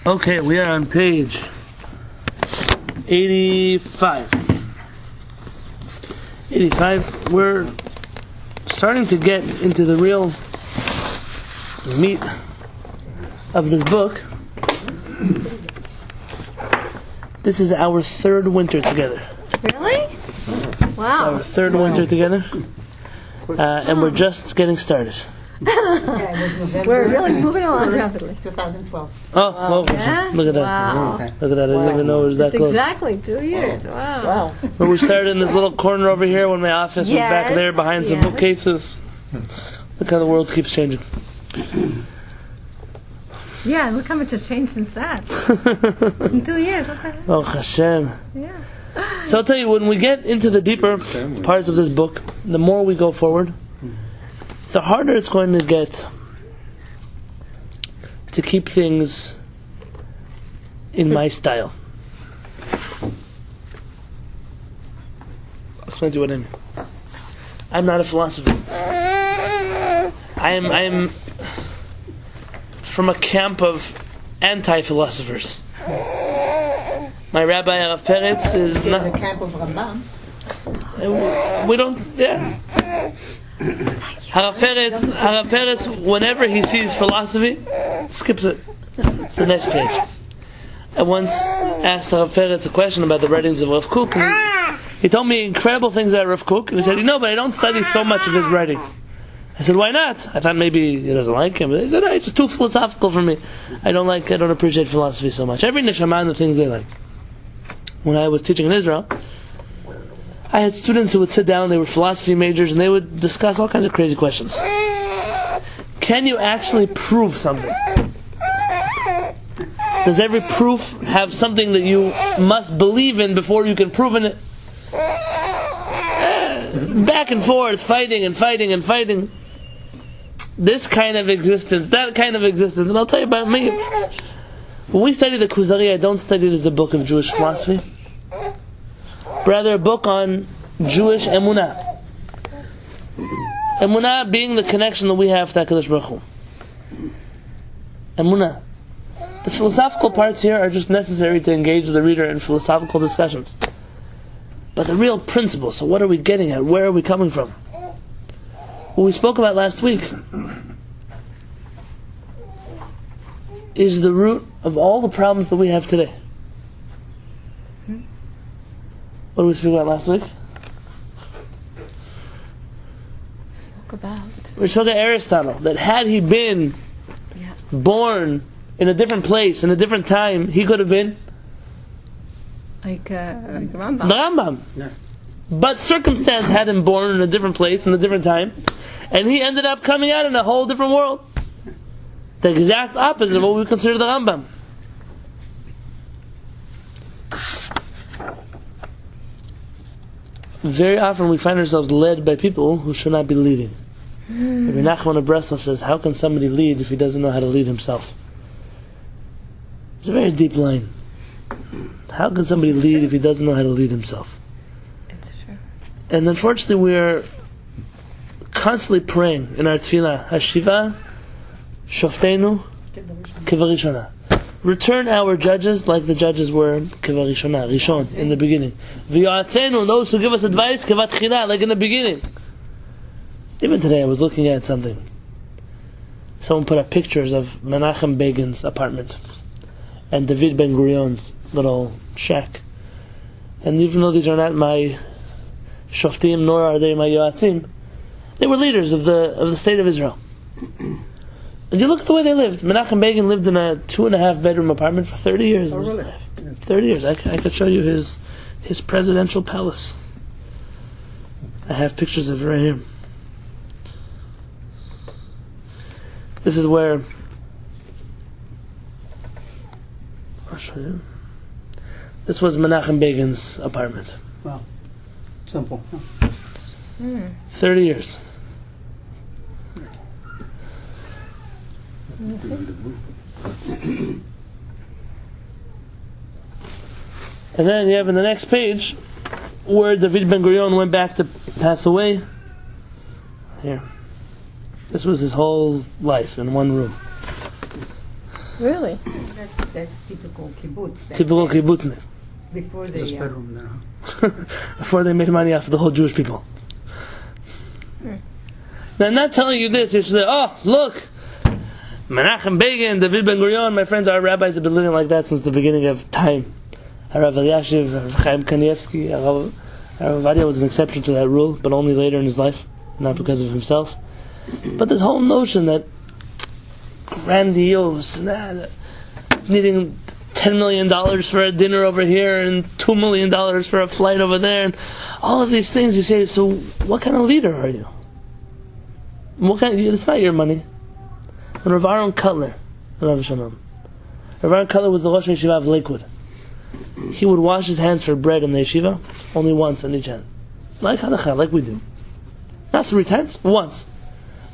Okay, we are on page 85. 85. We're starting to get into the real meat of this book. This is our third winter together. Really? Wow. Our third winter together. And we're just getting started. We're really moving along rapidly. 2012. Oh, Yeah? look at that. Wow. Look at that. I didn't even know it was that It's close. exactly 2 years. Wow. When we started in this little corner over here when my office was back there behind some Yes. bookcases. Look how the world keeps changing. Yeah, and look how much has changed since that. In 2 years, look at that. Oh, Hashem. Yeah. So I'll tell you, when we get into the deeper parts of this book, the more we go forward, the harder it's going to get to keep things in my style. I'll explain to you what I mean. I'm not a philosopher. I am from a camp of anti-philosophers. My rabbi Rav Peretz is not. The camp of Rambam. We don't. Yeah. Rav Peretz, whenever he sees philosophy, skips it to the next page. I once asked Rav Peretz a question about the writings of Rav Kook, and he told me incredible things about Rav Kook, and he said, but I don't study so much of his writings. I said, why not? I thought maybe he doesn't like him. But he said, no, it's just too philosophical for me. I don't appreciate philosophy so much. Every neshama and the things they like. When I was teaching in Israel, I had students who would sit down, they were philosophy majors, and they would discuss all kinds of crazy questions. Can you actually prove something? Does every proof have something that you must believe in before you can prove in it? Back and forth, fighting and fighting and fighting. This kind of existence, that kind of existence. And I'll tell you about me. When we study the Kuzari, I don't study it as a book of Jewish philosophy. Rather a book on Jewish emunah. Emunah being the connection that we have to HaKadosh Baruch Hu. Emunah. The philosophical parts here are just necessary to engage the reader in philosophical discussions. But the real principle, so what are we getting at? Where are we coming from? What we spoke about last week is the root of all the problems that we have today. What did we speak about last week? We spoke about Aristotle, that had he been born in a different place, in a different time, he could have been like Rambam. the Rambam. Yeah. But circumstance had him born in a different place, in a different time, and he ended up coming out in a whole different world. The exact opposite of what we consider the Rambam. Very often we find ourselves led by people who should not be leading. Rabbi Nachman of Breslov says, how can somebody lead if he doesn't know how to lead himself? It's a very deep line. How can somebody lead if he doesn't know how to lead himself? It's true. And unfortunately we are constantly praying in our tefillah, Hashiva Shoftenu Kevarishona. Return our judges like the judges were Kevarishona, Rishon, in the beginning. V'yoatzenu, those who give us advice, Kevatchila, like in the beginning. Even today I was looking at something. Someone put up pictures of Menachem Begin's apartment and David Ben Gurion's little shack. And even though these are not my Shoftim, nor are they my Yoatzim, they were leaders of the state of Israel. And you look at the way they lived. Menachem Begin lived in a 2.5 bedroom apartment for 30 years. Oh, really? 30 years. I could show you his presidential palace. I have pictures of it right here. This is where I'll show you. This was Menachem Begin's apartment. Wow. Simple. 30 years. And then you have in the next page where David Ben Gurion went back to pass away. Here. This was his whole life in one room. Really? That's typical kibbutz. Typical kibbutznik. Before This they bedroom now. Before they made money off the whole Jewish people. Now, I'm not telling you this. You should say, oh, look, Menachem Begin, David Ben Gurion, my friends, our rabbis have been living like that since the beginning of time. Rav Eliashiv, Rav Chaim Kanievsky, Rav Avadia was an exception to that rule, but only later in his life, not because of himself. But this whole notion that grandiose, needing $10 million for a dinner over here and $2 million for a flight over there, and all of these things, you say, so what kind of leader are you? It's not your money. And Rav Aaron Cutler, Rav Aaron Cutler was the Rosh Yeshiva of Lakewood. He would wash his hands for bread in the yeshiva only once on each hand. Like halacha, like we do. Not 3 times, once.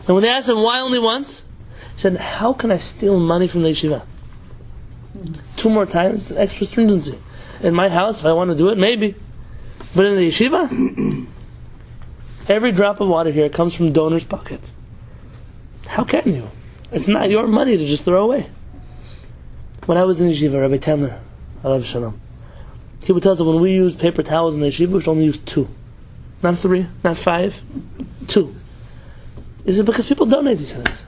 And when they asked him why only once, he said, how can I steal money from the yeshiva? 2 more times, extra stringency. In my house, if I want to do it, maybe. But in the yeshiva, every drop of water here comes from donors' pockets. How can you? It's not your money to just throw away. When I was in yeshiva, Rabbi Temler, Alav Shalom, he would tell us that when we used paper towels in the yeshiva, we should only use 2. Not 3, not 5, 2. Is it because people donate these things?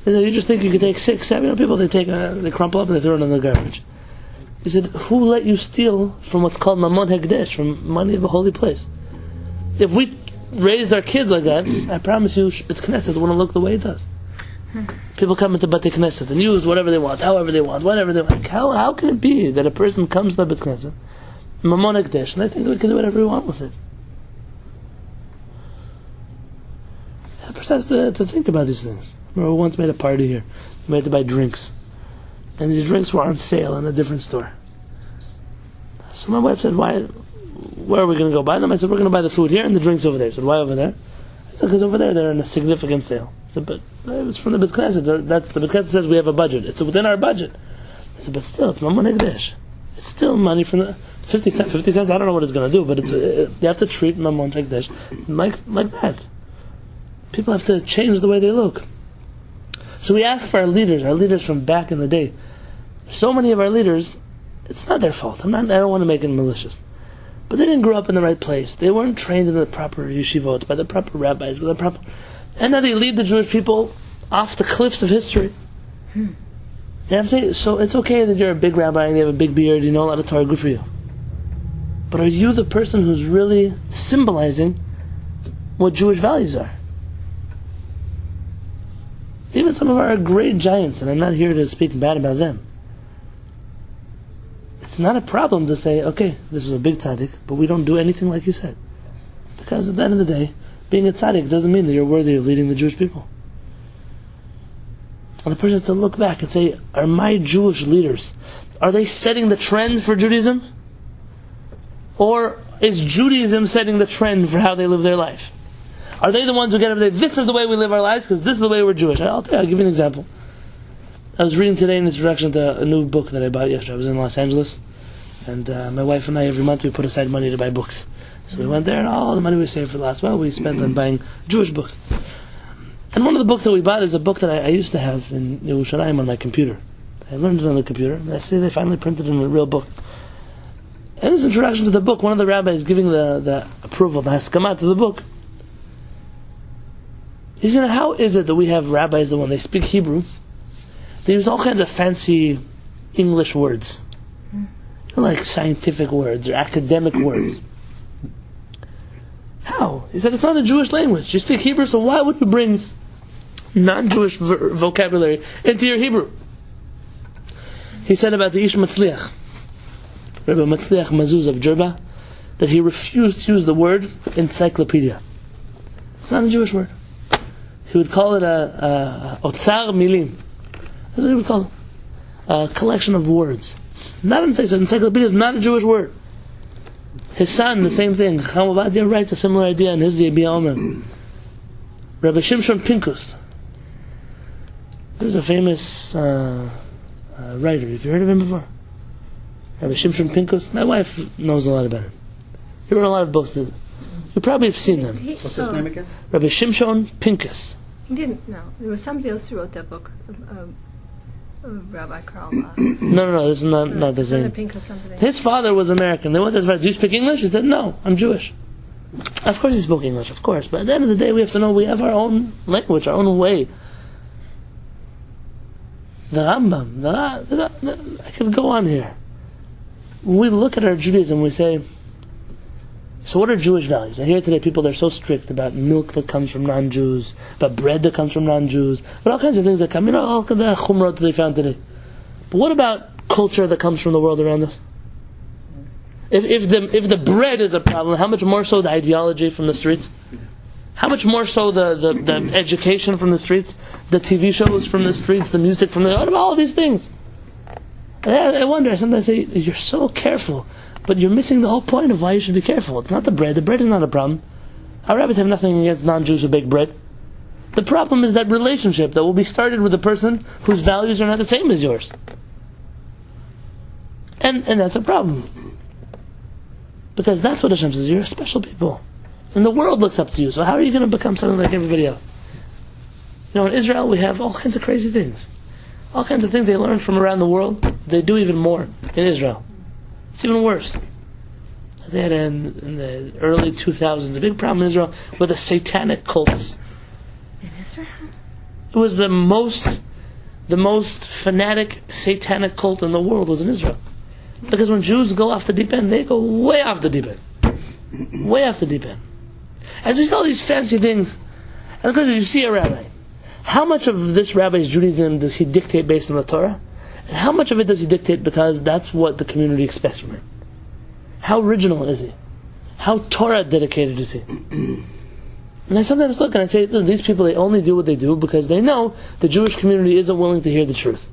You just think you could take 6, 7 people, they crumple up and they throw it in the garbage. He said, who let you steal from what's called Mamon Hekdesh, from money of a holy place? If we raised our kids like that, I promise you, Beit Knesset wouldn't look the way it does. People come into Beit Knesset and use whatever they want, however they want, whatever they want. How can it be that a person comes to Beit Knesset, Mamon Hekdesh, and they think we can do whatever we want with it? A person has to think about these things. I remember we once made a party here. We had to buy drinks. And these drinks were on sale in a different store. So my wife said, where are we going to go buy them? I said, we're going to buy the food here and the drinks over there. I said, why over there? I said, because over there they're in a significant sale. I said, but it was from the Beit Knesset. That's the Beit Knesset says we have a budget. It's within our budget. I said, but still, it's Mamon Hekdesh. It's still money from the 50 cents. 50 cents, I don't know what it's going to do, but you have to treat Mamon Hekdesh like that. People have to change the way they look. So we ask for our leaders from back in the day. So many of our leaders, it's not their fault. I don't want to make it malicious. But they didn't grow up in the right place. They weren't trained in the proper yeshivot, by the proper rabbis, and now they lead the Jewish people off the cliffs of history. You have to say, so it's okay that you're a big rabbi and you have a big beard, you know a lot of Torah, good for you. But are you the person who's really symbolizing what Jewish values are? Even some of our great giants, and I'm not here to speak bad about them, it's not a problem to say, okay, this is a big tzaddik, but we don't do anything like you said. Because at the end of the day, being a tzaddik doesn't mean that you're worthy of leading the Jewish people. And the person has to look back and say, are my Jewish leaders, are they setting the trend for Judaism? Or is Judaism setting the trend for how they live their life? Are they the ones who get up and say, this is the way we live our lives because this is the way we're Jewish? I'll give you an example. I was reading today in introduction to a new book that I bought yesterday. I was in Los Angeles, and my wife and I, every month, we put aside money to buy books. So we went there, and all the money we saved for the last while, we spent on buying Jewish books. And one of the books that we bought is a book that I used to have in HaShamayim on my computer. I learned it on the computer, and I see they finally printed it in a real book. And this introduction to the book, one of the rabbis giving the approval, the haskamat to the book, he said, how is it that we have rabbis that when they speak Hebrew, they use all kinds of fancy English words, like scientific words or academic words? How? He said, it's not a Jewish language. You speak Hebrew, so why would you bring non-Jewish vocabulary into your Hebrew? He said about the Ish Matzliach, Rabbi Matzliach Mazuz of Jerba, that he refused to use the word encyclopedia. It's not a Jewish word. He would call it a otzar milim. That's what he would call it. A collection of words. Not an encyclopedia is not a Jewish word. His son, the same thing. Chacham Ovadia writes a similar idea in his Yebiyah Omer. Rabbi Shimshon Pinkus. This is a famous writer. Have you heard of him before? Rabbi Shimshon Pinkus. My wife knows a lot about him. He wrote a lot of books. You probably have seen them. What's his name again? Rabbi Shimshon Pinkus. He didn't. No, there was somebody else who wrote that book. Rabbi Carl. No, this is not the same. His father was American. They went to his father, do you speak English? He said, no, I'm Jewish. Of course he spoke English, of course. But at the end of the day, we have to know we have our own language, our own way. The Rambam, I could go on here. When we look at our Judaism, we say, so what are Jewish values? I hear today people, they're so strict about milk that comes from non-Jews, about bread that comes from non-Jews, but all kinds of things that come, all the chumrot that they found today. But what about culture that comes from the world around us? If the bread is a problem, how much more so the ideology from the streets? How much more so the education from the streets, the TV shows from the streets, the music from what about all these things? And I wonder, I sometimes say, you're so careful, but you're missing the whole point of why you should be careful. It's not the bread. The bread is not a problem. Our rabbis have nothing against non-Jews who bake bread. The problem is that relationship that will be started with a person whose values are not the same as yours. And that's a problem. Because that's what Hashem says, you're a special people. And the world looks up to you, so how are you going to become something like everybody else? In Israel we have all kinds of crazy things. All kinds of things they learn from around the world. They do even more in Israel. It's even worse. They had in the early 2000s a big problem in Israel with the satanic cults. In Israel? It was the most fanatic satanic cult in the world was in Israel. Because when Jews go off the deep end, they go way off the deep end. Way off the deep end. As we see all these fancy things, and because you see a rabbi, how much of this rabbi's Judaism does he dictate based on the Torah? And how much of it does he dictate because that's what the community expects from him? How original is he? How Torah dedicated is he? And I sometimes look and I say, these people, they only do what they do because they know the Jewish community isn't willing to hear the truth.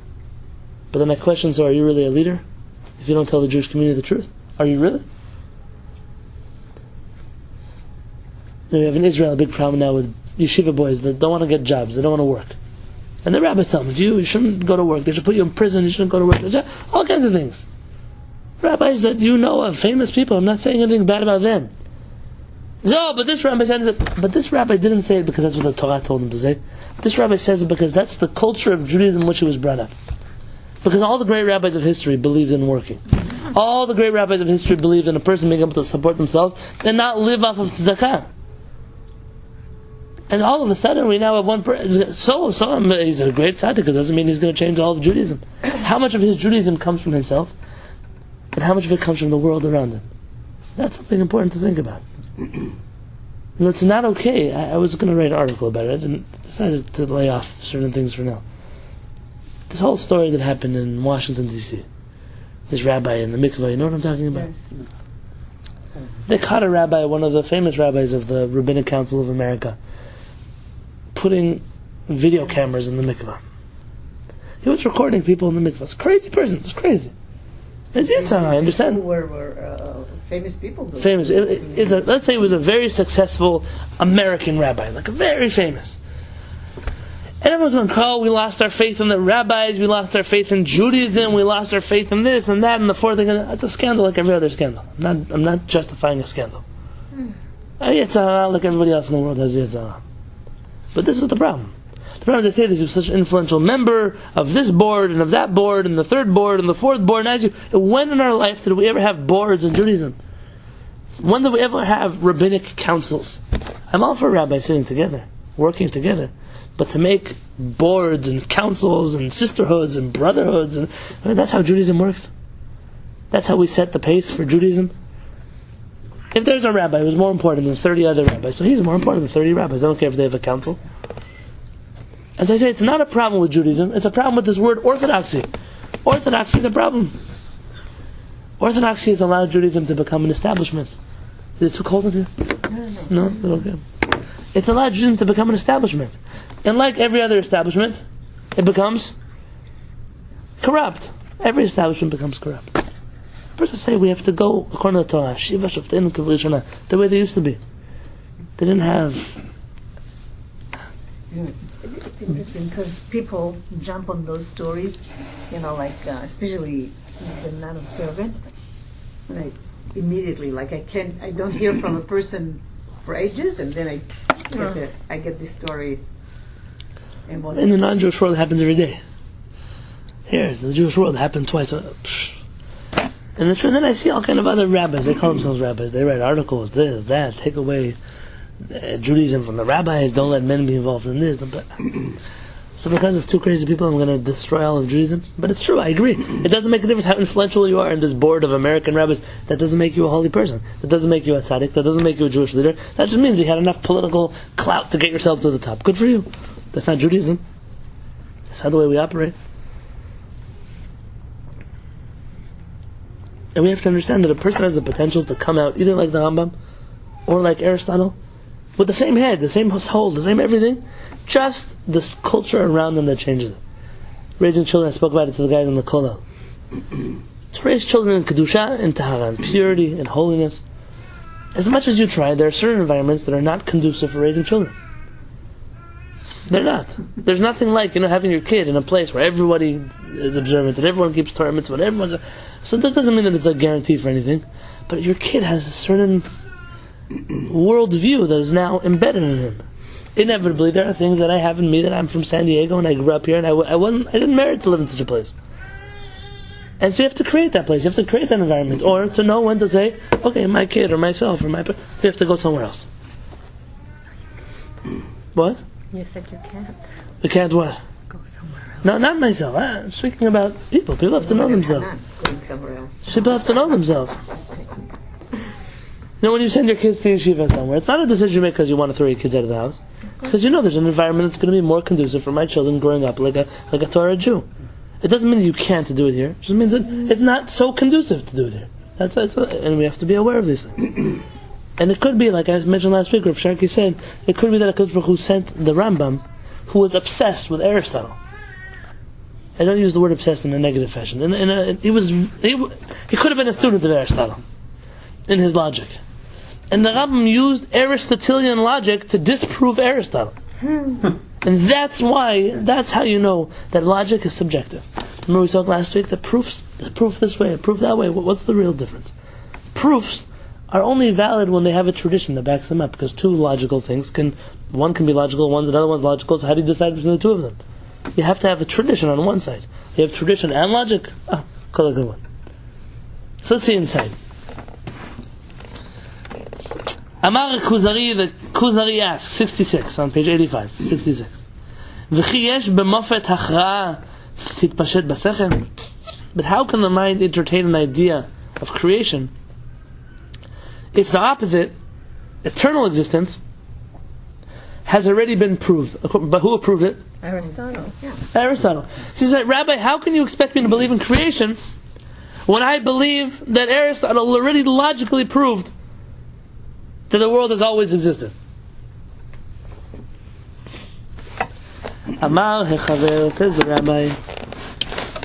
But then my question is, so are you really a leader? If you don't tell the Jewish community the truth, are you really? We have in Israel a big problem now with yeshiva boys that don't want to get jobs, they don't want to work. And the rabbis tell them, you shouldn't go to work, they should put you in prison, you shouldn't go to work. All kinds of things. Rabbis that you know of, famous people, I'm not saying anything bad about them. But this rabbi said it. But this rabbi didn't say it because that's what the Torah told him to say. This rabbi says it because that's the culture of Judaism in which he was brought up. Because all the great rabbis of history believed in working. All the great rabbis of history believed in a person being able to support themselves and not live off of tzedakah. And all of a sudden we now have one person. So he's a great tzaddik. It doesn't mean he's going to change all of Judaism. How much of his Judaism comes from himself, and how much of it comes from the world around him? That's something important to think about. It's not okay. I was going to write an article about it and decided to lay off certain things for now. This whole story that happened in Washington, D.C. This rabbi in the mikvah, you know what I'm talking about? Yes. They caught a rabbi, one of the famous rabbis of the Rabbinic Council of America, putting video cameras in the mikvah. He was recording people in the mikvah. It's a crazy person. It's crazy. It's Yitzhak, I understand. Who were famous people. Famous. Let's say it was a very successful American rabbi, like a very famous. And everyone's going, oh, we lost our faith in the rabbis, we lost our faith in Judaism, we lost our faith in this and that and the fourth thing. That's a scandal like every other scandal. I'm not justifying a scandal. Yitzhak, like everybody else in the world has Yitzhak. But this is the problem. The problem, they say this, he was such an influential member of this board and of that board and the third board and the fourth board. And when in our life did we ever have boards in Judaism? When did we ever have rabbinic councils? I'm all for rabbis sitting together, working together. But to make boards and councils and sisterhoods and brotherhoods, that's how Judaism works. That's how we set the pace for Judaism. If there's a rabbi who's more important than 30 other rabbis, so he's more important than 30 rabbis. I don't care if they have a council. As I say, it's not a problem with Judaism. It's a problem with this word orthodoxy. Orthodoxy is a problem. Orthodoxy has allowed Judaism to become an establishment. Is it too cold in here? No? Okay. It's allowed Judaism to become an establishment. And like every other establishment, it becomes corrupt. Every establishment becomes corrupt. First, say we have to go according to the Torah, Shiva Shofteinu Kivri Shana, the way they used to be. They didn't have. It's interesting because people jump on those stories, especially the non-observant. And immediately, I don't hear from a person for ages, and then I get this story. In the non-Jewish world, it happens every day. Here, the Jewish world happened twice. And then I see all kind of other rabbis. They call themselves rabbis. They write articles, this, that, take away Judaism from the rabbis. Don't let men be involved in this. So because of two crazy people, I'm going to destroy all of Judaism. But it's true, I agree. It doesn't make a difference how influential you are in this board of American rabbis. That doesn't make you a holy person. That doesn't make you a tzaddik. That doesn't make you a Jewish leader. That just means you had enough political clout to get yourself to the top. Good for you. That's not Judaism. That's not the way we operate. And we have to understand that a person has the potential to come out either like the Rambam or like Aristotle with the same head, the same soul, the same everything. Just this culture around them that changes it. Raising children, I spoke about it to the guys in the kollel. To raise children in kedusha, in tahara, in purity, in holiness. As much as you try, there are certain environments that are not conducive for raising children. They're not. There's nothing like, having your kid in a place where everybody is observant and everyone keeps Torah mitzvah, everyone's. So that doesn't mean that it's a guarantee for anything. But your kid has a certain worldview that is now embedded in him. Inevitably, there are things that I have in me that I'm from San Diego and I grew up here and I didn't merit to live in such a place. And so you have to create that place, you have to create that environment, or to know when to say, okay, my kid or myself or we have to go somewhere else. What? You said you can't We can't what? go somewhere else. No, not myself. I'm speaking about people. People have to know themselves. Going somewhere else. People have to know themselves. When you send your kids to yeshiva somewhere, it's not a decision you make because you want to throw your kids out of the house. Because there's an environment that's going to be more conducive for my children growing up like a Torah Jew. It doesn't mean that you can't do it here. It just means that it's not so conducive to do it here. And we have to be aware of these things. And it could be, like I mentioned last week, Rav Sharkey said, it could be that HaKadosh Baruch Hu sent the Rambam, who was obsessed with Aristotle. I don't use the word obsessed in a negative fashion. He could have been a student of Aristotle in his logic. And the Rambam used Aristotelian logic to disprove Aristotle. And that's how you know that logic is subjective. Remember we talked last week, the proof this way, proof that way, what's the real difference? Proofs are only valid when they have a tradition that backs them up, because two logical things one can be logical, another one's logical, so how do you decide between the two of them? You have to have a tradition on one side. You have tradition and logic, call it a good one. So let's see inside. Amar Kuzari, the Kuzari asks, 66, on page 85, 66. V'chi yesh b'mofet hachra'a titpashet b'sechem. But how can the mind entertain an idea of creation if the opposite, eternal existence, has already been proved? But who approved it? Aristotle. Yeah. Aristotle. So he said, Rabbi, how can you expect me to believe in creation when I believe that Aristotle already logically proved that the world has always existed? Amar hechaver, says the Rabbi,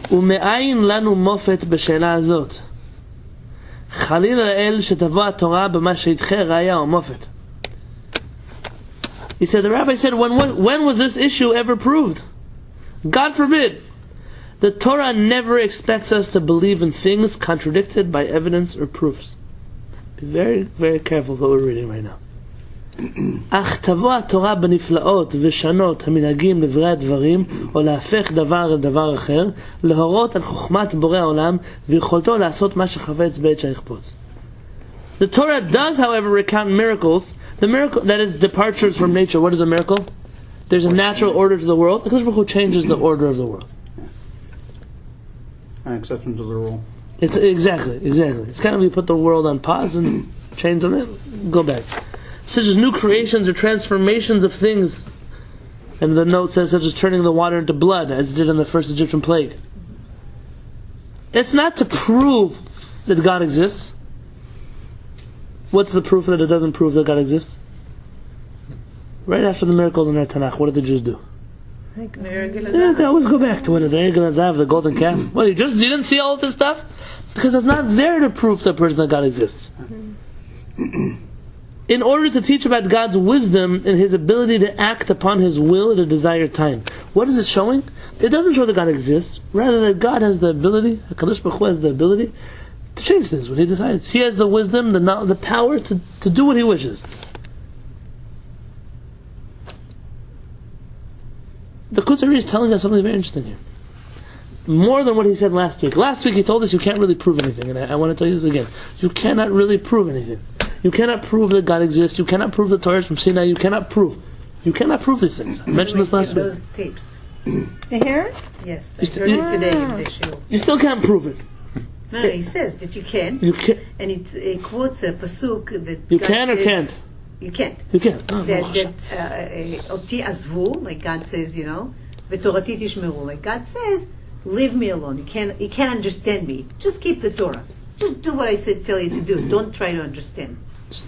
Ume'ayin lanu mofet b'she'ela azot. Chalil la'el shetavo ha'torah b'ma she'idche raya o mofet. He said, the Rabbi said, when was this issue ever proved? God forbid. The Torah never expects us to believe in things contradicted by evidence or proofs. Be very, very careful what we're reading right now. אך תבוא התורה בנפלאות ושנות המנהגים לברי הדברים או להפך דבר לדבר אחר, להורות על חוכמת בורא העולם ויכולתו לעשות מה שחפץ בעת שיחפוץ. The Torah does, however, recount miracles. The miracle, that is, departures from nature. What is a miracle? There's a natural order to the world. HaKadosh Baruch Hu changes the order of the world. An exception to the rule. It's exactly. It's kind of you put the world on pause and change on it, go back. Such as new creations or transformations of things. And the note says, such as turning the water into blood, as it did in the first Egyptian plague. It's not to prove that God exists. What's the proof that it doesn't prove that God exists? Right after the miracles in our Tanakh, what did the Jews do? They always go back to what the Egel Hazav, the golden calf. What, you didn't see all of this stuff? Because it's not there to prove to a person that God exists. In order to teach about God's wisdom and His ability to act upon His will at a desired time. What is it showing? It doesn't show that God exists. Rather that God has the ability, HaKadosh Baruch Hu has the ability to change things when He decides. He has the wisdom, the power to do what He wishes. The Kuzari is telling us something very interesting here. more than what he said last week. Last week he told us you can't really prove anything, and I want to tell you this again. You cannot really prove anything. You cannot prove that God exists. You cannot prove the Torah is from Sinai. You cannot prove these things. I mentioned this last week. Those tapes. You hear it? Yes, I heard it today in the show. You still can't prove it. No, he says that you can. You can. And it quotes a pasuk that You God can or says, can't. You can't. You can. Oh, That oti azvu, like God says, v'torati tishmeru, like God says, leave me alone. You can't understand me. Just keep the Torah. Just do what I tell you to do. Don't try to understand.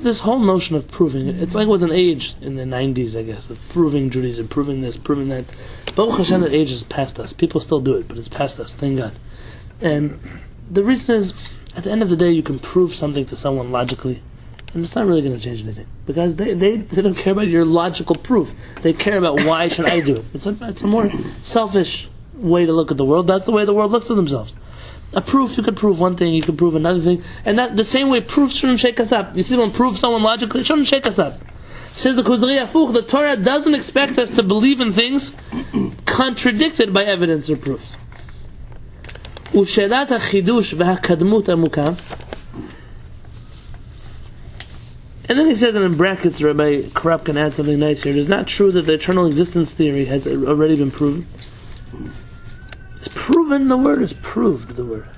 This whole notion of proving, it's like it was an age in the 90s, I guess, of proving Judaism, proving this, proving that. Baruch Hashem, that age is past us. People still do it, but it's past us, thank God. And the reason is, at the end of the day, you can prove something to someone logically, and it's not really going to change anything. Because they don't care about your logical proof. They care about why should I do it. It's a more selfish way to look at the world. That's the way the world looks at themselves. A proof, you could prove one thing, you could prove another thing, and that the same way proof shouldn't shake us up. You see, when prove someone logically, it shouldn't shake us up. Says the Kuzari Afuch, the Torah doesn't expect us to believe in things contradicted by evidence or proofs. ושאלת החידוש והקדמות עמוקה. And then he says, and in brackets, Rabbi Krap can add something nice here. It is not true that the eternal existence theory has already been proven. It's proven, the word is proved, the word.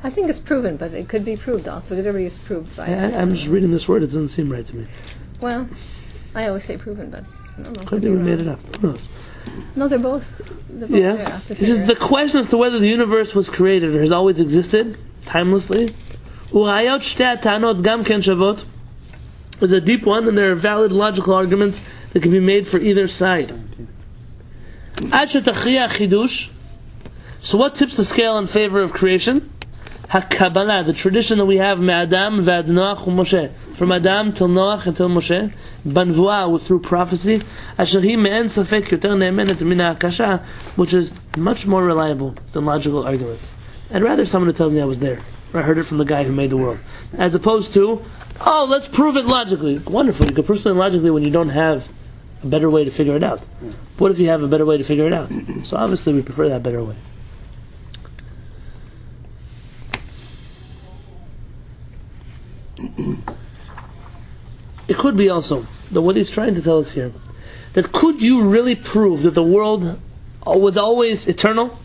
I think it's proven, but it could be proved also. It already is proved by I'm just reading this word, it doesn't seem right to me. Well, I always say proven, but I don't know. Could be we made it up. Who knows? No, they're both Yeah. there. This is the question as to whether the universe was created or has always existed, timelessly. וראיות שתי הטענות גם כן שוות. It's a deep one, and there are valid logical arguments that can be made for either side. עד שתכריע החידוש. So what tips the scale in favor of creation? HaKabbalah, the tradition that we have me'adam ve'ad Noach u'Moshe, from Adam till Noach and till Moshe, banvuah, through prophecy, asher hi me'en safek yoter ne'emenet min ha'akasha, which is much more reliable than logical arguments. I'd rather someone who tells me I was there, or I heard it from the guy who made the world, as opposed to, oh, let's prove it logically. Wonderful, you can prove something logically when you don't have a better way to figure it out. What if you have a better way to figure it out? So obviously we prefer that better way. It could be also that what he's trying to tell us here, that could you really prove that the world was always eternal?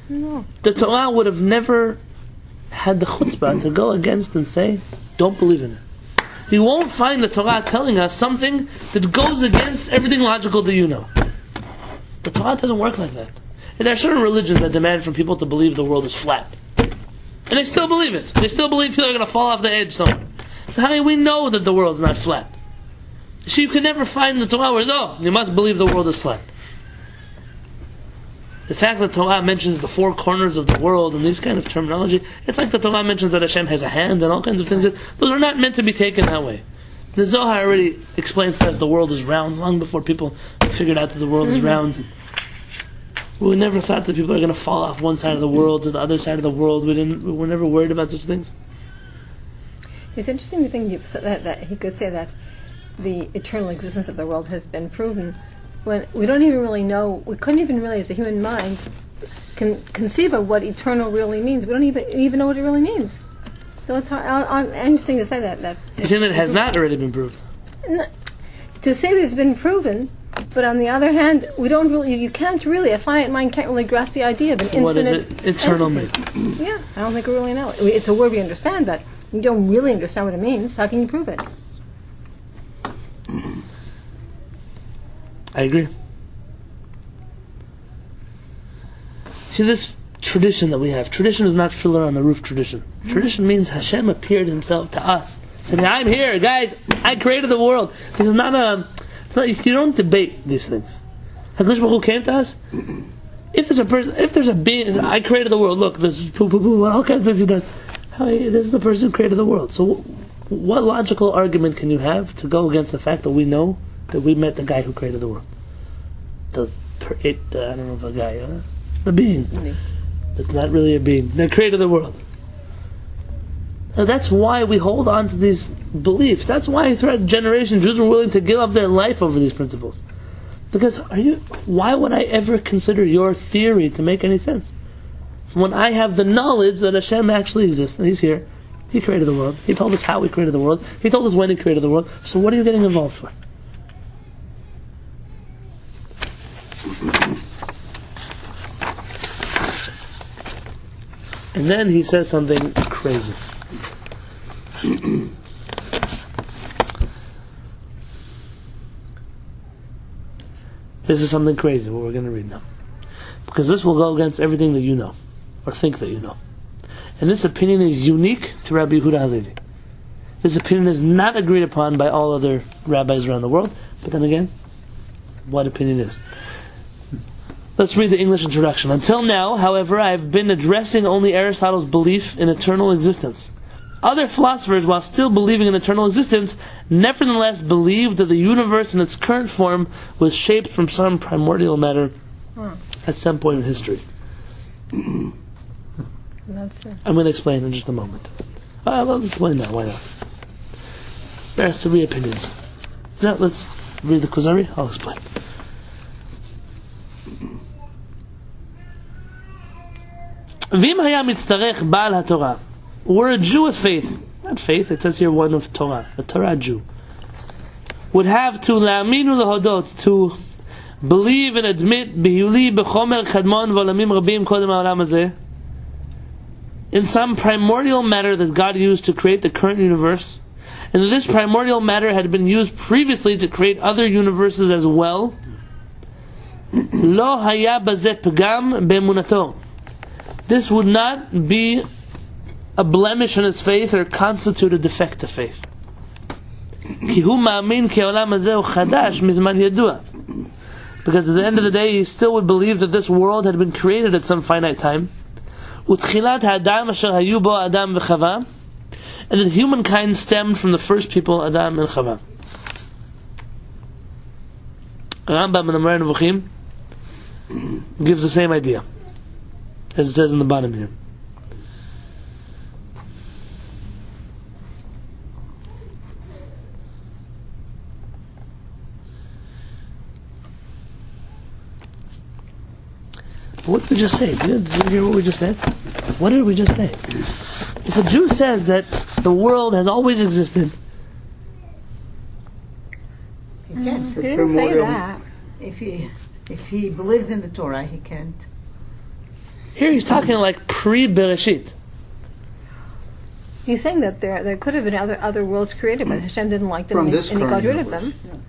No. The Torah would have never had the chutzpah to go against and say, don't believe in it. You won't find the Torah telling us something that goes against everything logical that you know. The Torah doesn't work like that. And there are certain religions that demand from people to believe the world is flat. And they still believe it. They still believe people are going to fall off the edge somewhere. Honey, we know that the world's not flat. So you can never find in the Torah where, oh, you must believe the world is flat. The fact that the Torah mentions the four corners of the world and this kind of terminology, it's like the Torah mentions that Hashem has a hand and all kinds of things. Those are not meant to be taken that way. The Zohar already explains to us the world is round, long before people figured out that the world is round. We never thought that people are going to fall off one side of the world to the other side of the world. We were never worried about such things. It's interesting to think you said that he could say that the eternal existence of the world has been proven when we don't even really know, we couldn't even really, as the human mind, can conceive of what eternal really means. We don't even know what it really means. So it's interesting to say that. You saying that it has not already been proved? To say that it's been proven, but on the other hand, we don't really, you can't really, a finite mind can't really grasp the idea of an infinite what is it? Eternal entity. Yeah, I don't think we really know. It's a word we understand, but you don't really understand what it means. How can you prove it? I agree. See, this tradition that we have, tradition is not fiddler on the roof tradition. Tradition means Hashem appeared himself to us. Said, I'm here, guys, I created the world. This is not you don't debate these things. HaKadosh Baruch Hu came to us. If there's a being, I created the world, look, this is all kinds of things he does. This is the person who created the world. So what logical argument can you have to go against the fact that we know that we met the guy who created the world? I don't know if a guy, the being. That's not really a being. That created the world. Now that's why we hold on to these beliefs. That's why throughout generations Jews were willing to give up their life over these principles. Because why would I ever consider your theory to make any sense? when I have the knowledge that Hashem actually exists, and He's here. He created the world. He told us how He created the world. He told us when He created the world. So what are you getting involved for? And then he says something crazy. This is something crazy, what we're going to read now. Because this will go against everything that you know, or think that you know. And this opinion is unique to Rabbi Yonatan Halevy. This opinion is not agreed upon by all other rabbis around the world. But then again, what opinion is? Let's read the English introduction. Until now, however, I have been addressing only Aristotle's belief in eternal existence. Other philosophers, while still believing in eternal existence, nevertheless believed that the universe in its current form was shaped from some primordial matter at some point in history. That's it. I'm going to explain in just a moment. Let's explain now, why not? There are three opinions. Now let's read the Kuzari, I'll explain. V'im haya mitztarech ba'al haTorah. Were a Jew of faith, not faith, it says here one of Torah, a Torah Jew, would have to la'aminu lehodot, to believe and admit bihuli b'chomer kadmon v'olamim rabim kodem ha'olam hazeh, in some primordial matter that God used to create the current universe, and that this primordial matter had been used previously to create other universes as well. Lo haya bazeh pagam be'emunato. This would not be a blemish in his faith or constitute a defect of faith. Ki hu ma'amin ki ha'olam hazeh hu chadash mizman yadua. Because at the end of the day, he still would believe that this world had been created at some finite time. Utchilat ha'adam asher hayu bo Adam v'Chava, and that humankind stemmed from the first people, Adam and Chava. Rambam in the Moreh Nevuchim gives the same idea, as it says in the bottom here. What did we just say? Did you hear what we just said? What did we just say? If a Jew says that the world has always existed, He can't. He didn't say that. If he believes in the Torah, he can't. here he's talking like pre-Bereshit. He's saying that there could have been other worlds created, but Hashem didn't like them, From and this he got current rid of universe. them.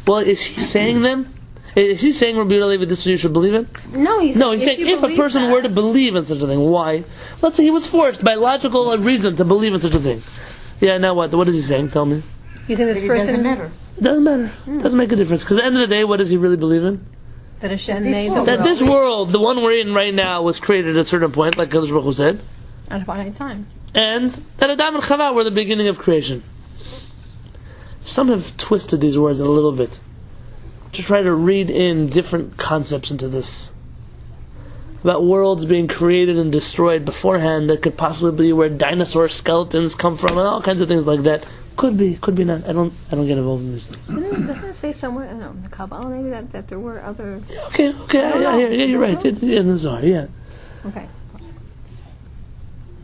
Well, is he saying them? Is he saying Rabbi Yonatan Halevy, this is what you should believe in? No, he's Saying if a person were to believe in such a thing, why? Let's say he was forced by logical reason to believe in such a thing. Yeah, now what? What is he saying? Tell me. You think this But it person doesn't matter. It doesn't matter. It doesn't make a difference. Because at the end of the day, what does he really believe in? that Hashem made the That That world this world, the one we're in right now, was created at a certain point, like Kadosh Baruch Hu said, at a finite time? and that Adam and Chava were the beginning of creation. Some have twisted these words a little bit to try to read in different concepts into this, about worlds being created and destroyed beforehand that could possibly be where dinosaur skeletons come from, and all kinds of things like that. Could be not. I don't get involved in these things. Doesn't it say somewhere, I don't know, in the Kabbalah maybe, that there were other... Okay, yeah, you're right. In the Zohar, yeah. Okay.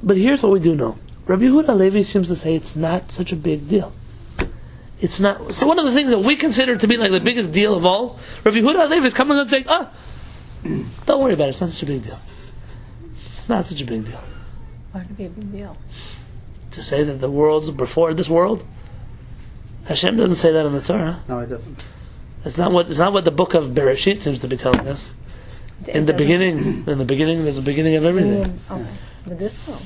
But here's what we do know. Rabbi Yonatan Halevy seems to say it's not such a big deal. It's not. So one of the things that we consider to be like the biggest deal of all, Rabbi Yonatan Halevy is coming and saying, don't worry about it, it's not such a big deal. It's not such a big deal. Why would it be a big deal? To say that the world's before this world? Hashem doesn't say that in the Torah. No, it doesn't. It's not what the book of Bereshit seems to be telling us. In the beginning, there's a beginning of everything. Okay. But this world.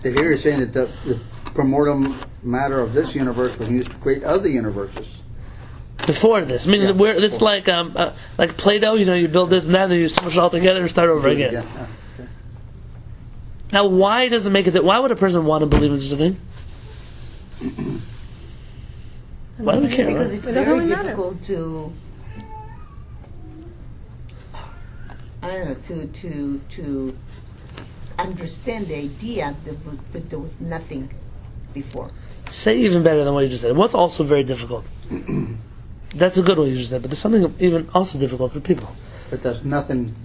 Here he's saying that the primordial matter of this universe was used to create other universes. Before this, I mean, Yeah, where it's like Play-Doh. You build this and that, and you smush it all together and start over again. Yeah, okay. Now, why does it make it? Why would a person want to believe in such a thing? Why do we care? Because it's It doesn't very really matter. difficult to, I don't know, to understand the idea that there was nothing before. Say even better than what you just said. What's also very difficult? That's a good one you just said, but there's something even also difficult for people. But there's nothing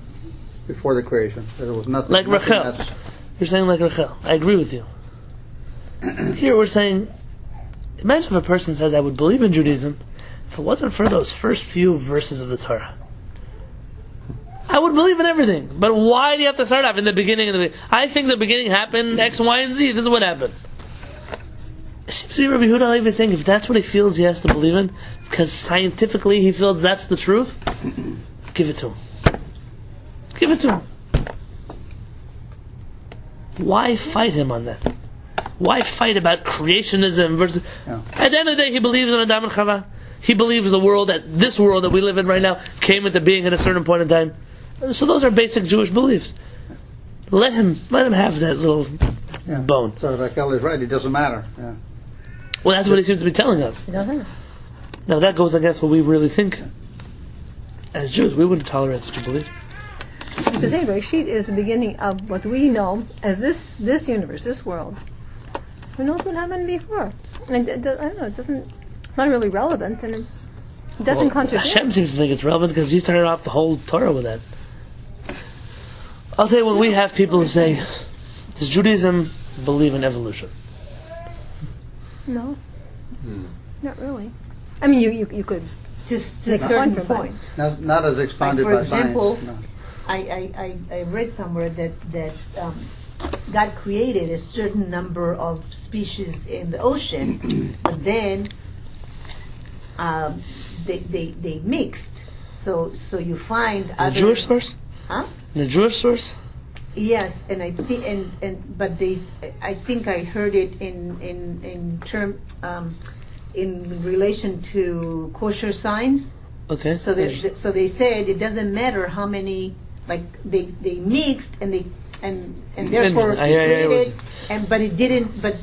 before the creation. There was nothing. Like nothing Rachel. that's- You're saying like Rachel. I agree with you. Here we're saying, imagine if a person says, I would believe in Judaism if it wasn't for those first few verses of the Torah. I would believe in everything. But why do you have to start off in the beginning? I think the beginning happened X, Y, and Z. This is what happened. It seems to be Rabbi Yonatan Halevy is saying if that's what he feels he has to believe in, because scientifically he feels that's the truth, give it to him. Give it to him. Why fight him on that? Why fight about creationism versus... Yeah. At the end of the day, he believes in Adam and Chava. He believes the world, this world that we live in right now, came into being at a certain point in time. So those are basic Jewish beliefs. Let him have that little bone. So Raquel is right. It doesn't matter. Yeah. Well, that's what he seems to be telling us. It doesn't. Now that goes against what we really think. As Jews, we wouldn't tolerate such a belief. Because Reshit is the beginning of what we know as this universe, this world. Who knows what happened before? And I don't know. It's not really relevant, and it doesn't contradict. Hashem seems to think it's relevant because he started off the whole Torah with that. I'll tell you, when we have people who say, does Judaism believe in evolution? No, not really. I mean, you could Just to make a a certain point, but- point. Not as Like, expounded for by example, science. No. I read somewhere that God created a certain number of species in the ocean, but then they mixed. So you find In other the Jewish source? Huh? In the Jewish source? Yes, and I think but I think I heard it in relation to kosher signs. Okay. So they said it doesn't matter how many, like they mixed and therefore I hear created, but it didn't. But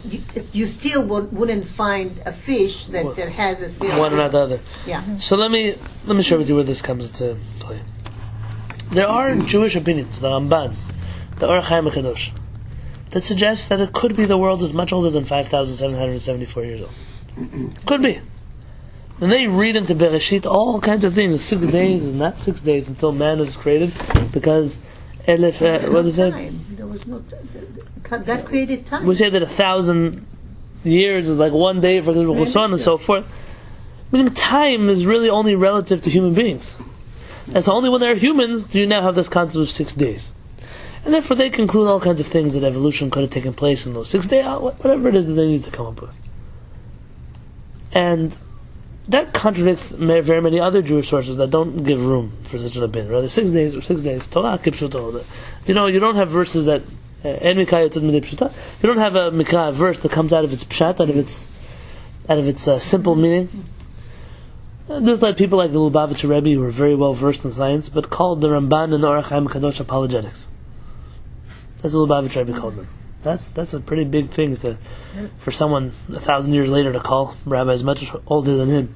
you still wouldn't find a fish that has a still One or not the other. Yeah. So let me share with you where this comes into play. There are Jewish opinions, the Ramban, the Or HaChaim HaKadosh, that suggest that it could be the world is much older than 5,774 years old. Could be. And they read into Bereshit all kinds of things. 6 days is not 6 days until man is created, because what is it? Time. There was no God created time. We say that 1,000 years is like 1 day for Baruch Hu, so on and so forth. Meaning time is really only relative to human beings. And so only when there are humans do you now have this concept of 6 days. And therefore they conclude all kinds of things that evolution could have taken place in those 6 days, whatever it is that they need to come up with. And that contradicts very many other Jewish sources that don't give room for such an opinion. Rather, 6 days or 6 days. Torah kipshuto. You don't have verses that you don't have a mikra, a verse that comes out of its pshat, out of its simple meaning. Just like people like the Lubavitcher Rebbe, who are very well versed in science, but called the Ramban and the Or HaChaim HaKadosh apologetics. That's what Lubavitcher Rebbe called them. That's a pretty big thing for someone 1,000 years later to call rabbis much older than him.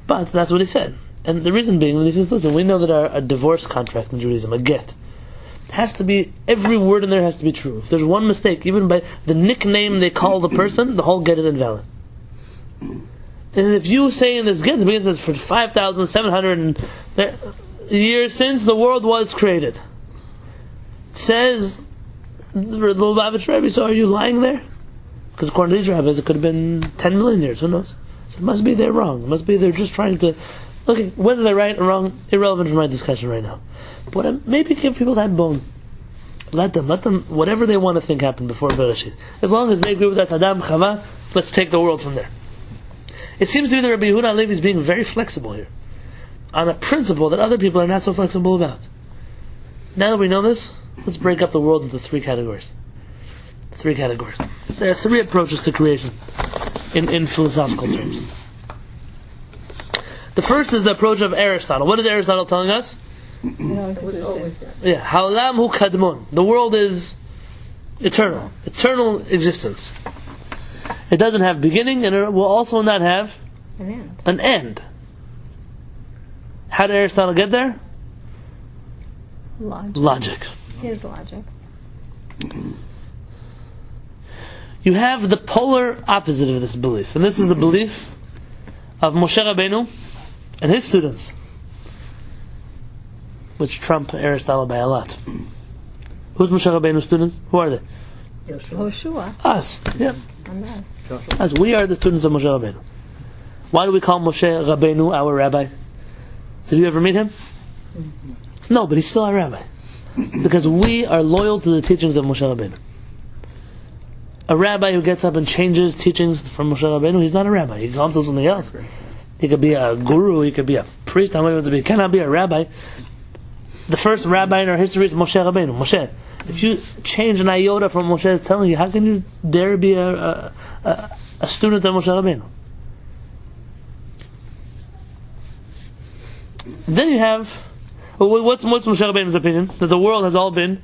But that's what he said. And the reason being, he says, listen, we know that a divorce contract in Judaism, a get, has to be, every word in there has to be true. If there's one mistake, even by the nickname they call the person, the whole get is invalid. If you say in this get, the beginning says for 5,700 years since the world was created. It says the Lubavitcher Rebbe, so are you lying there? Because according to these rabbis, it could have been 10 million years, who knows? So it must be they're wrong. It must be they're just trying to... Okay, whether they're right or wrong, irrelevant for my discussion right now. But maybe give people that bone. Let them, whatever they want to think happened before Bereshit. As long as they agree with that Adam, Chava, let's take the world from there. It seems to be that Rabbi Yonatan Halevy is being very flexible here, on a principle that other people are not so flexible about. Now that we know this, let's break up the world into 3 categories. 3 categories. There are 3 approaches to creation in philosophical terms. The first is the approach of Aristotle. What is Aristotle telling us? It was always there. Yeah, Ha'olam hu kadmon. The world is eternal existence. It doesn't have beginning, and it will also not have an end. How did Aristotle get there? Logic. Here's logic. You have the polar opposite of this belief, and this is the belief of Moshe Rabbeinu and his students. which trump Aristotle by a lot. Who's Moshe Rabbeinu's students? Who are they? Hoshua. Us. Yeah. I'm not. Us. We are the students of Moshe Rabbeinu. Why do we call Moshe Rabbeinu our rabbi? Did you ever meet him? No, but he's still our rabbi. Because we are loyal to the teachings of Moshe Rabbeinu. A rabbi who gets up and changes teachings from Moshe Rabbeinu, he's not a rabbi. He calls himself something else. He could be a guru, he could be a priest, how many wants to be? He cannot be a rabbi. The first rabbi in our history is Moshe Rabbeinu. Moshe, if you change an iota from Moshe is telling you, how can you dare be a student of Moshe Rabbeinu? Then you have, what's Moshe Rabbeinu's opinion? That the world has all been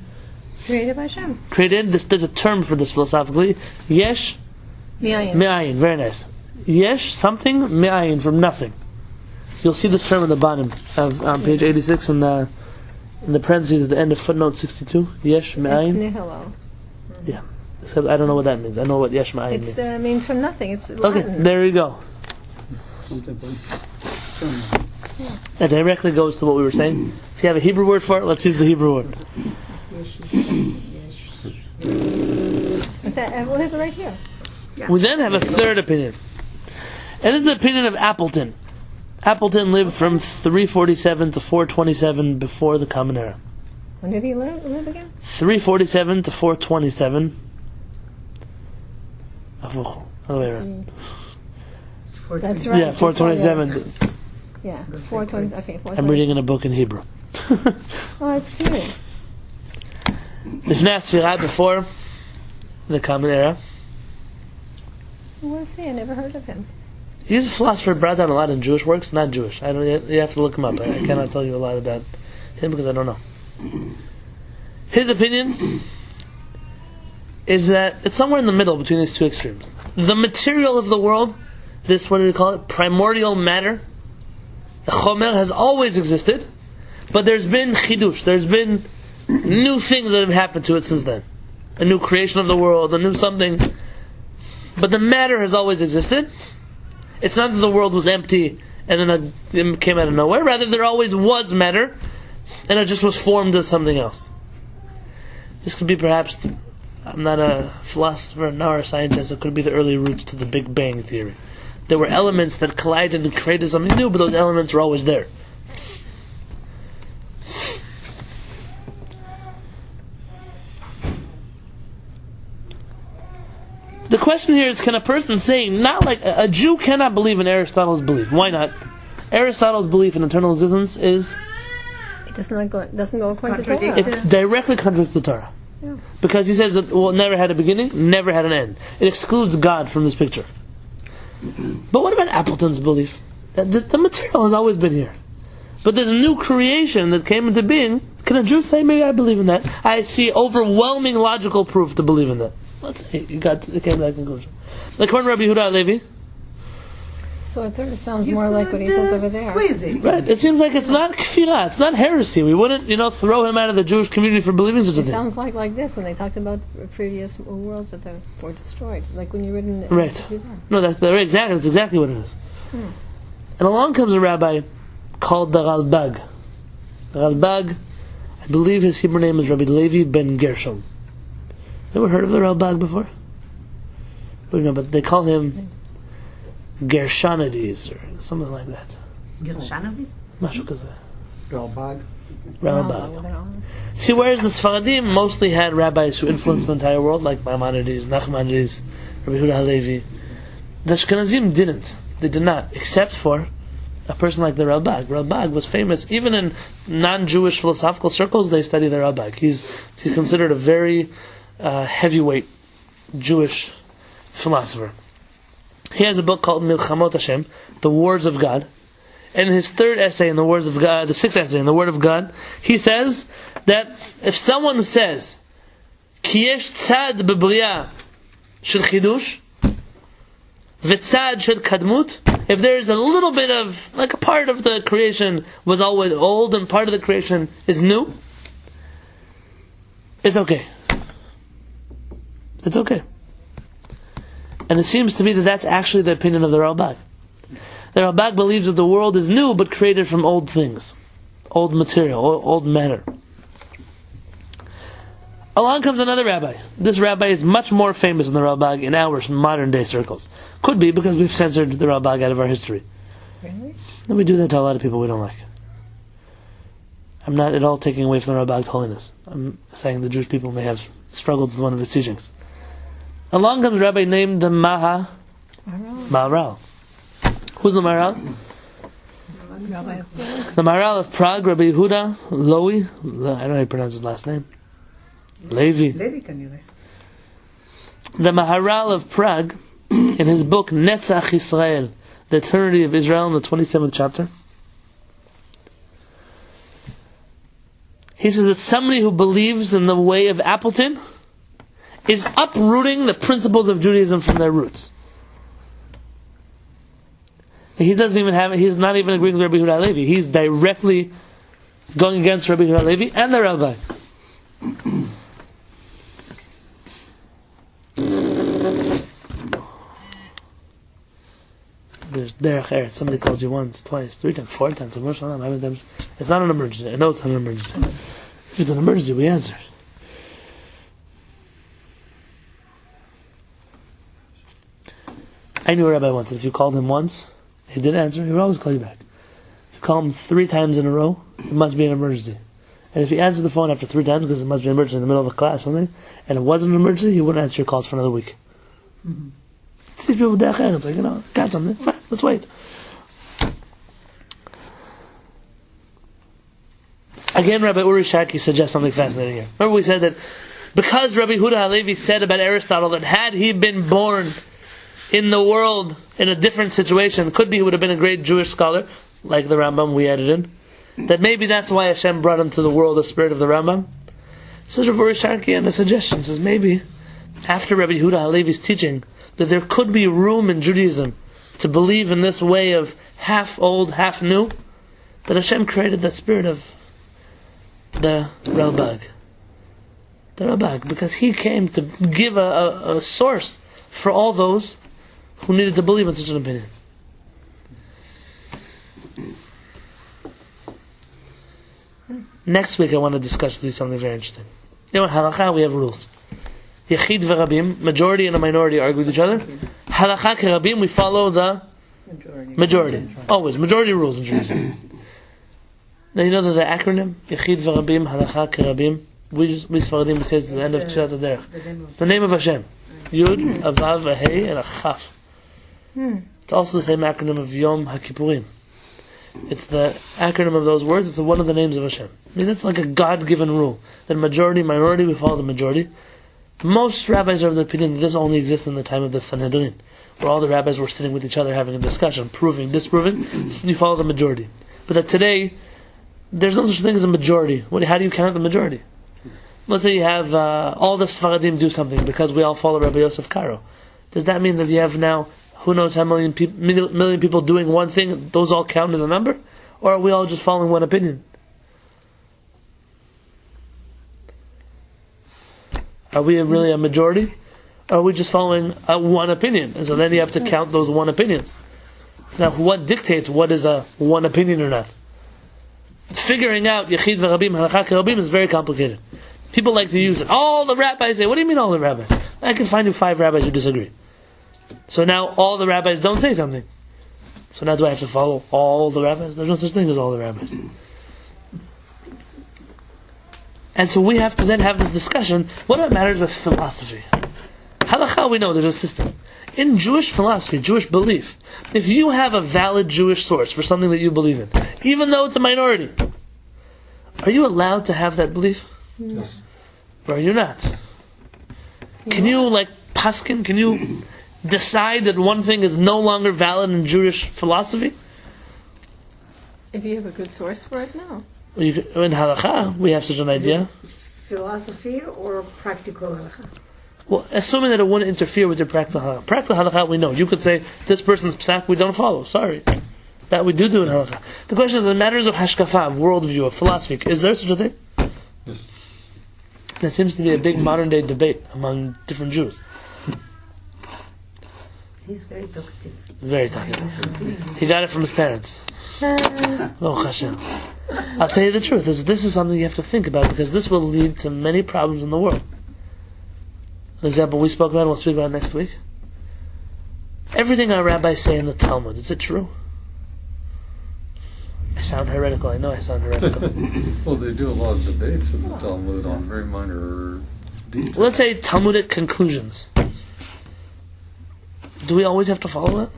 Created by Hashem. created. There's a term for this philosophically. Yesh me'ayin. Very nice. Yesh, something, me'ayin, from nothing. You'll see this term at the bottom of on page 86 in the parentheses at the end of footnote 62. Yesh me'ayin. Nihilo. Yeah. So I don't know what that means. I know what yesh me'ayin means. It means from nothing. It's Okay, Latin. there you go. That directly goes to what we were saying. If you have a Hebrew word for it, let's use the Hebrew word. We'll have it right here. We then have a third opinion. And this is the opinion of Appleton. Appleton lived from 347 to 427 before the Common Era. When did he live again? 347 to 427. Other way around. That's right. Yeah, 427. Yeah, 420. Okay, 420. I'm reading in a book in Hebrew. Oh, it's cute. Lifnei Sfirah, before the Common Era. Who was he? I never heard of him. He's a philosopher brought down a lot in Jewish works, not Jewish. I don't. You have to look him up. I cannot tell you a lot about him because I don't know. His opinion is that it's somewhere in the middle between these two extremes. The material of the world, this, what do we call it, primordial matter, the chomer, has always existed, but there's been chidush, there's been new things that have happened to it since then. A new creation of the world, a new something. But the matter has always existed. It's not that the world was empty and then it came out of nowhere. Rather, there always was matter, and it just was formed as something else. This could be perhaps, I'm not a philosopher nor a scientist, it could be the early roots to the Big Bang Theory. There were elements that collided and created something new, but those elements were always there. The question here is, can a person say, not like a Jew cannot believe in Aristotle's belief? Why not? Aristotle's belief in eternal existence is It doesn't go according to Torah. it directly contradicts the Torah. Yeah. Because he says it never had a beginning, never had an end. It excludes God from this picture. But what about Appleton's belief? That the material has always been here. But there's a new creation that came into being. Can a Jew say, maybe I believe in that? I see overwhelming logical proof to believe in that. Let's say you came to that conclusion. Like when Rabbi Yonatan Halevy. So it sort of sounds more like what he says over there. Right. It seems like it's not kfirah, it's not heresy. We wouldn't, throw him out of the Jewish community for believing such a It thing. sounds like this when they talked about previous worlds that were destroyed, like when you read in Right. No, that's exactly what it is. And along comes a rabbi called the Ralbag. The Ralbag, I believe his Hebrew name is Rabbi Levi ben Gershom. Ever heard of the Ralbag before? But they call him Gershonides or something like that. Gershanovi? Mashu kazeh. Ralbag. Ralbag. See, whereas the Sfaradim mostly had rabbis who influenced the entire world, like Maimonides, Nachmanides, Rabbi Yonatan Halevy, the Ashkenazim didn't. They did not, except for a person like the Ralbag. Ralbag was famous, even in non-Jewish philosophical circles, they study the Ralbag. He's considered a very heavyweight Jewish philosopher. He has a book called Milchamot Hashem, The Wars of God. And in his third essay in the Words of God, the sixth essay in the Word of God, he says that if someone says, Ki yesh tzad bebriya shel chidush, v'tzad shel kadmut, if there is a little bit of, like a part of the creation was always old and part of the creation is new, it's okay. It's okay. And it seems to me that that's actually the opinion of the Ralbag. The Ralbag believes that the world is new but created from old things. old material, old matter. Along comes another rabbi. This rabbi is much more famous than the Ralbag in our modern day circles. Could be because we've censored the Ralbag out of our history. Really? And we do that to a lot of people we don't like. I'm not at all taking away from the Ralbag's holiness. I'm saying the Jewish people may have struggled with one of his teachings. Along comes a rabbi named the Maharal. Who's the Maharal? The Maharal of Prague, Rabbi Yehuda Lowy. I don't know how you pronounce his last name. Levy. The Maharal of Prague, in his book Netzach Israel, the Eternity of Israel, in the 27th chapter, he says that somebody who believes in the way of Appleton is uprooting the principles of Judaism from their roots. He doesn't even have it. He's not even agreeing with Rabbi Yehuda Halevy. He's directly going against Rabbi Yehuda Halevy and the rabbi. There's derech eretz. Somebody calls you once, twice, 3 times, 4 times, how many times? It's not an emergency. I know it's not an emergency. If it's an emergency, we answer. I knew a rabbi once that if you called him once, he didn't answer, he would always call you back. If you call him 3 times in a row, it must be an emergency. And if he answered the phone after 3 times, because it must be an emergency in the middle of a class or something, and it wasn't an emergency, he wouldn't answer your calls for another week. Mm-hmm. These people with derech, it's like, got something, fine, let's wait. Again, Rabbi Uri Shaki suggests something fascinating here. Remember we said that because Rabbi Yehuda Halevy said about Aristotle that had he been born in the world in a different situation, could be he would have been a great Jewish scholar, like the Rambam we added in, that maybe that's why Hashem brought into the world the spirit of the Rambam. Says Rabbi Uri Shaki, and the suggestion says maybe after Rabbi Yehuda Halevy's teaching that there could be room in Judaism to believe in this way of half old, half new, that Hashem created that spirit of the Ralbag. The Ralbag, because he came to give a source for all those who needed to believe in such an opinion. Next week I want to discuss with you something very interesting. You know, in halakha we have rules. Yechid v'rabim, majority and a minority argue with each other. Halakha kerabim, we follow the majority. Always, majority rules in Judaism. Now you know that the acronym, Yechid v'rabim, halakha kerabim, we Sfaradim, we say it's at the end of Tfilat HaDerech. It's the name of Hashem. Yud, a Vav, a Hey, and a Chaf. It's also the same acronym of Yom HaKippurim. It's the acronym of those words. It's one of the names of Hashem. I mean, that's like a God-given rule. That majority, minority, we follow the majority. Most rabbis are of the opinion that this only exists in the time of the Sanhedrin, where all the rabbis were sitting with each other having a discussion, proving, disproving. You follow the majority. But that today, there's no such thing as a majority. How do you count the majority? Let's say you have all the Sfaradim do something because we all follow Rabbi Yosef Karo. Does that mean that you have now who knows how million people doing one thing? Those all count as a number? Or are we all just following one opinion? Are we really a majority? Or are we just following one opinion? And so then you have to count those one opinions. Now, what dictates what is a one opinion or not? Figuring out Yechid v'Rabim, Halakha Kerabim is very complicated. People like to use it. All the rabbis say, what do you mean all the rabbis? I can find you 5 rabbis who disagree. So now all the rabbis don't say something. So now do I have to follow all the rabbis? There's no such thing as all the rabbis. And so we have to then have this discussion. What matters of philosophy? Halakha, we know there's a system. In Jewish philosophy, Jewish belief, if you have a valid Jewish source for something that you believe in, even though it's a minority, are you allowed to have that belief? Yes. Or are you not? Can you, paskin, can you decide that one thing is no longer valid in Jewish philosophy? If you have a good source for it, no. In halakha, we have such an idea. Philosophy or practical halakha? Well, assuming that it wouldn't interfere with your practical halakha. Practical halakha, we know. You could say, this person's psak, we don't follow. Sorry. That we do in halakha. The question is, the matters of hashkafa, of worldview, of philosophy, is there such a thing? Yes. That seems to be a big modern day debate among different Jews. He's very talkative. Very talkative. He got it from his parents. Oh, Hashem. I'll tell you the truth. This is something you have to think about, because this will lead to many problems in the world. An example we spoke about, and we'll speak about next week. Everything our rabbis say in the Talmud, is it true? I sound heretical. I know I sound heretical. Well, they do a lot of debates in the Talmud on very minor details. Let's say Talmudic conclusions. Do we always have to follow that?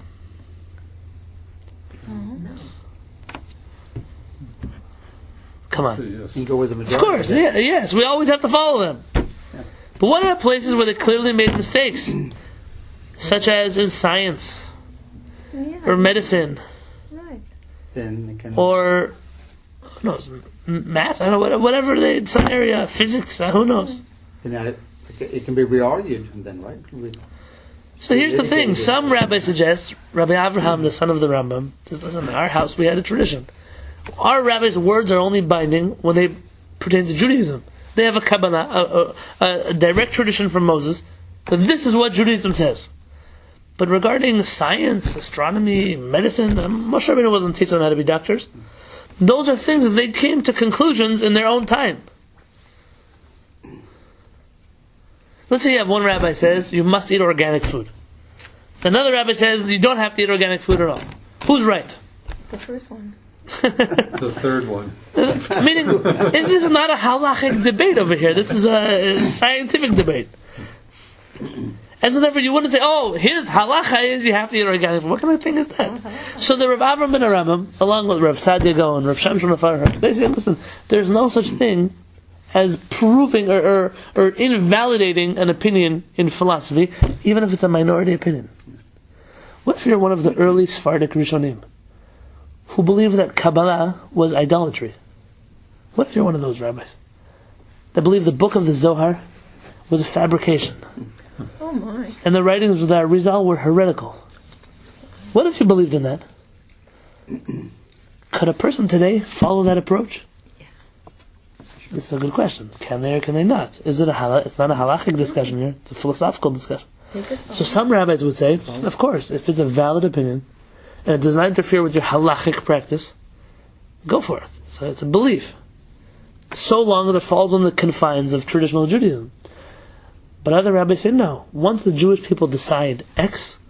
Come on. Yes. You go with the majority. Of course, yes, we always have to follow them. But what about places where they clearly made mistakes? Such as in science, or medicine, Then they can. or who knows, math, I don't know, whatever some area, physics, who knows. It can be re-argued, and then, right? So here's the thing, some rabbis suggest, Rabbi Avraham, the son of the Rambam, says, listen, in our house we had a tradition. Our rabbis' words are only binding when they pertain to Judaism. They have a Kabbalah, a direct tradition from Moses, that this is what Judaism says. But regarding science, astronomy, medicine, Moshe Rabbeinu wasn't teaching them how to be doctors. Those are things that they came to conclusions in their own time. Let's say you have one rabbi says, you must eat organic food. Another rabbi says, you don't have to eat organic food at all. Who's right? The first one. The third one. Meaning, this is not a halachic debate over here. This is a scientific debate. And so therefore you wouldn't say, oh, his halacha is you have to eat organic food. What kind of thing is that? So the Rav Avram ben Aramim, along with Rav Sadia Gaon, Rav Shamshon Rafarah, they say, listen, there's no such thing as proving or invalidating an opinion in philosophy, even if it's a minority opinion. What if you're one of the early Sephardic Rishonim, who believed that Kabbalah was idolatry? What if you're one of those rabbis that believe the book of the Zohar was a fabrication? Oh my. And the writings of the Arizal were heretical. What if you believed in that? Could a person today follow that approach? This is a good question. Can they or can they not? Is it it's not a halachic discussion here, it's a philosophical discussion. So some rabbis would say, of course, if it's a valid opinion, and it does not interfere with your halachic practice, go for it. So it's a belief. So long as it falls on the confines of traditional Judaism. But other rabbis say no. Once the Jewish people decide X,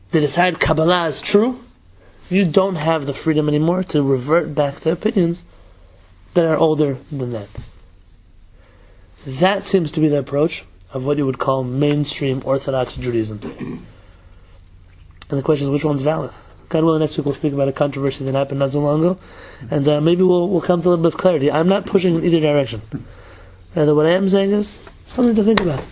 they decide Kabbalah is true, you don't have the freedom anymore to revert back to opinions that are older than that. That seems to be the approach of what you would call mainstream Orthodox Judaism today. And the question is, which one's valid? God willing, next week we'll speak about a controversy that happened not so long ago, and maybe we'll come to a little bit of clarity. I'm not pushing in either direction. Rather, what I am saying is something to think about.